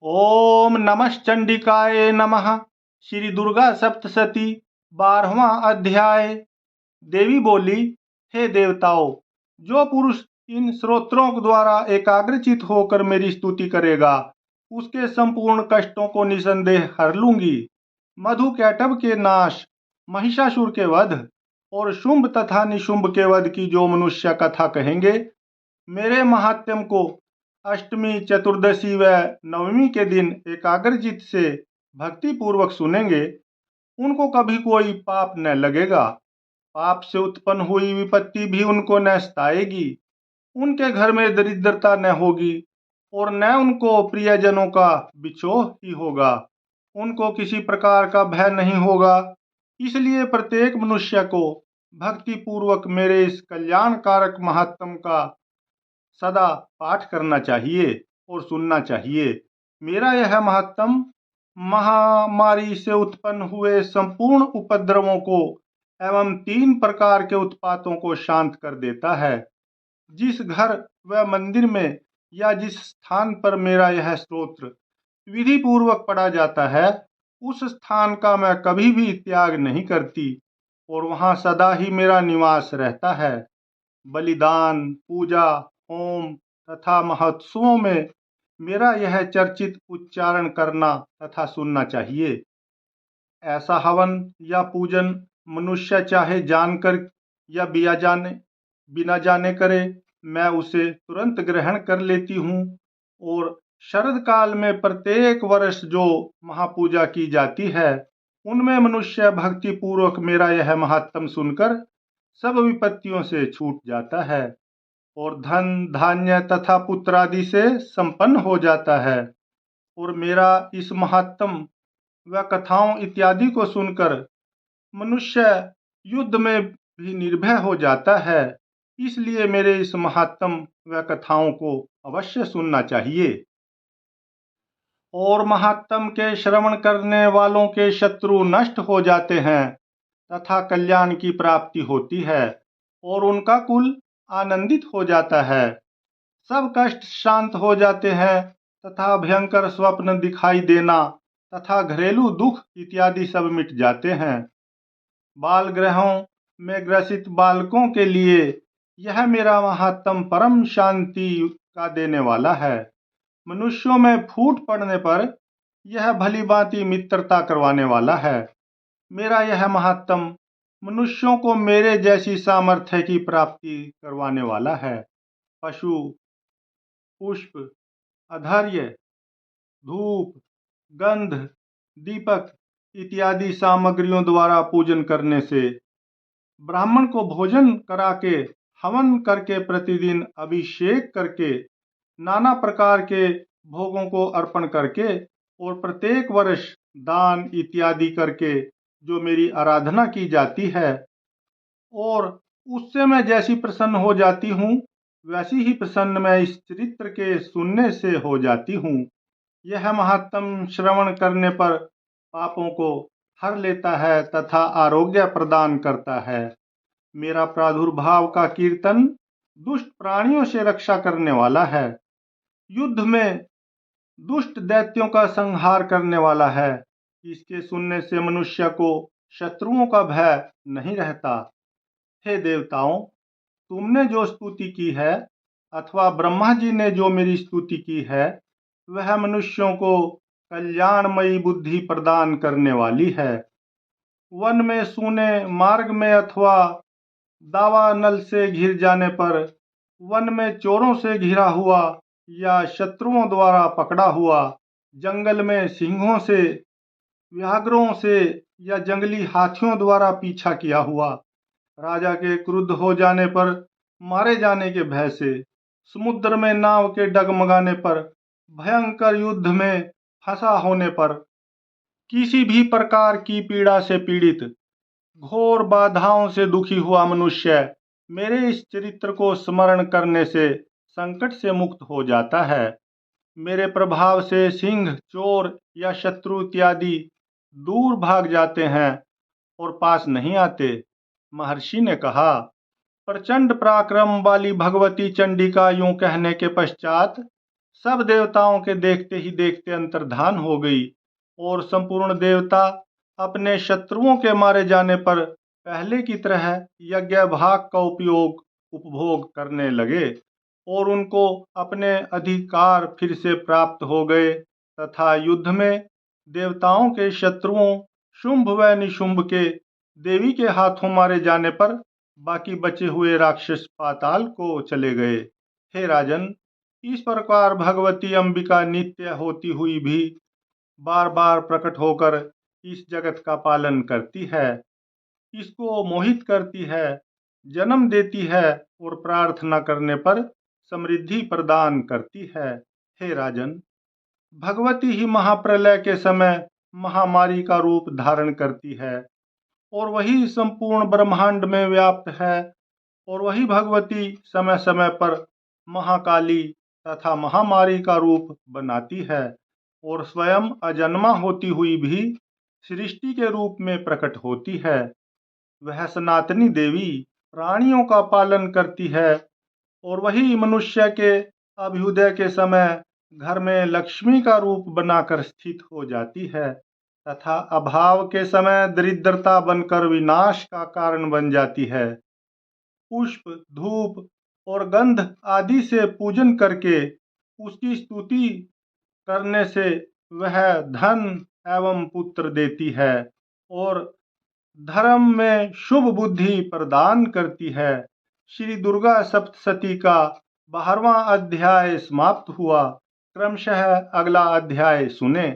ओम नमश्चंडिकाय नमः। श्री दुर्गा सप्तशती 12वां अध्याय। देवी बोली, हे देवताओं, जो पुरुष इन स्तोत्रों द्वारा एकाग्रचित होकर मेरी स्तुति करेगा उसके संपूर्ण कष्टों को निसंदेह हर लूंगी। मधु कैटभ के नाश, महिषासुर के वध और शुंभ तथा निशुंभ के वध की जो मनुष्य कथा कहेंगे, मेरे महात्म्य को अष्टमी, चतुर्दशी व नवमी के दिन एकाग्रचित से भक्ति पूर्वक सुनेंगे, उनको कभी कोई पाप न लगेगा। पाप से उत्पन्न हुई विपत्ति भी उनको न सताएगी। उनके घर में दरिद्रता न होगी और न उनको प्रियजनों का बिछोह ही होगा। उनको किसी प्रकार का भय नहीं होगा। इसलिए प्रत्येक मनुष्य को भक्ति पूर्वक मेरे इस कल्याणकारक महात्म का सदा पाठ करना चाहिए और सुनना चाहिए। मेरा यह महात्म महामारी से उत्पन्न हुए संपूर्ण उपद्रवों को एवं 3 प्रकार के उत्पातों को शांत कर देता है। जिस घर व मंदिर में या जिस स्थान पर मेरा यह स्तोत्र विधि पूर्वक पढ़ा जाता है, उस स्थान का मैं कभी भी त्याग नहीं करती और वहां सदा ही मेरा निवास रहता है। बलिदान, पूजा, होम तथा महोत्सवों में मेरा यह चर्चित उच्चारण करना तथा सुनना चाहिए। ऐसा हवन या पूजन मनुष्य चाहे जानकर या बिना जाने करे, मैं उसे तुरंत ग्रहण कर लेती हूँ। और शरद काल में प्रत्येक वर्ष जो महापूजा की जाती है, उनमें मनुष्य भक्ति पूर्वक मेरा यह महात्म सुनकर सब विपत्तियों से छूट जाता है और धन धान्य तथा पुत्र आदि से संपन्न हो जाता है। और मेरा इस महात्म व कथाओं इत्यादि को सुनकर मनुष्य युद्ध में भी निर्भय हो जाता है। इसलिए मेरे इस महात्म व कथाओं को अवश्य सुनना चाहिए। और महात्म के श्रवण करने वालों के शत्रु नष्ट हो जाते हैं तथा कल्याण की प्राप्ति होती है और उनका कुल आनंदित हो जाता है। सब कष्ट शांत हो जाते हैं तथा भयंकर स्वप्न दिखाई देना तथा घरेलू दुख इत्यादि सब मिट जाते हैं। बाल ग्रहों में ग्रसित बालकों के लिए यह मेरा महात्म परम शांति का देने वाला है। मनुष्यों में फूट पड़ने पर यह भली भांति मित्रता करवाने वाला है। मेरा यह महात्म मनुष्यों को मेरे जैसी सामर्थ्य की प्राप्ति करवाने वाला है। पशु, पुष्प, अधर्य, धूप, गंध, दीपक इत्यादि सामग्रियों द्वारा पूजन करने से, ब्राह्मण को भोजन करा के, हवन करके, प्रतिदिन अभिषेक करके, नाना प्रकार के भोगों को अर्पण करके और प्रत्येक वर्ष दान इत्यादि करके जो मेरी आराधना की जाती है, और उससे मैं जैसी प्रसन्न हो जाती हूँ, वैसी ही प्रसन्न मैं इस चरित्र के सुनने से हो जाती हूँ। यह महात्म श्रवण करने पर पापों को हर लेता है तथा आरोग्य प्रदान करता है। मेरा प्रादुर्भाव का कीर्तन दुष्ट प्राणियों से रक्षा करने वाला है। युद्ध में दुष्ट दैत्यों का संहार करने वाला है। इसके सुनने से मनुष्य को शत्रुओं का भय नहीं रहता। हे देवताओं, तुमने जो स्तुति की है अथवा ब्रह्मा जी ने जो मेरी स्तुति की है, वह मनुष्यों को कल्याणमयी बुद्धि प्रदान करने वाली है। वन में सूने मार्ग में अथवा दावा नल से घिर जाने पर, वन में चोरों से घिरा हुआ या शत्रुओं द्वारा पकड़ा हुआ, जंगल में सिंहों से, व्याघ्रों से या जंगली हाथियों द्वारा पीछा किया हुआ, राजा के क्रुद्ध हो जाने पर, मारे जाने के भय से, समुद्र में नाव के डगमगाने पर, भयंकर युद्ध में फंसा होने पर, किसी भी प्रकार की पीड़ा से पीड़ित, घोर बाधाओं से दुखी हुआ मनुष्य मेरे इस चरित्र को स्मरण करने से संकट से मुक्त हो जाता है। मेरे प्रभाव से सिंह, चोर या शत्रु इत्यादि दूर भाग जाते हैं और पास नहीं आते। महर्षि ने कहा, प्रचंड पराक्रम वाली भगवती चंडिका यूं कहने के पश्चात सब देवताओं के देखते ही देखते अंतर्धान हो गई और संपूर्ण देवता अपने शत्रुओं के मारे जाने पर पहले की तरह यज्ञ भाग का उपभोग करने लगे और उनको अपने अधिकार फिर से प्राप्त हो गए तथा युद्ध में देवताओं के शत्रुओं शुंभ व निशुंभ के देवी के हाथों मारे जाने पर बाकी बचे हुए राक्षस पाताल को चले गए। हे राजन, इस प्रकार भगवती अंबिका नित्य होती हुई भी बार बार प्रकट होकर इस जगत का पालन करती है, इसको मोहित करती है, जन्म देती है और प्रार्थना करने पर समृद्धि प्रदान करती है। हे राजन, भगवती ही महाप्रलय के समय महामारी का रूप धारण करती है और वही संपूर्ण ब्रह्मांड में व्याप्त है और वही भगवती समय समय पर महाकाली तथा महामारी का रूप बनाती है और स्वयं अजन्मा होती हुई भी सृष्टि के रूप में प्रकट होती है। वह सनातनी देवी प्राणियों का पालन करती है और वही मनुष्य के अभ्युदय के समय घर में लक्ष्मी का रूप बनाकर स्थित हो जाती है तथा अभाव के समय दरिद्रता बनकर विनाश का कारण बन जाती है। पुष्प, धूप और गंध आदि से पूजन करके उसकी स्तुति करने से वह धन एवं पुत्र देती है और धर्म में शुभ बुद्धि प्रदान करती है। श्री दुर्गा सप्तशती का 12वां अध्याय समाप्त हुआ। क्रमशः अगला अध्याय सुने।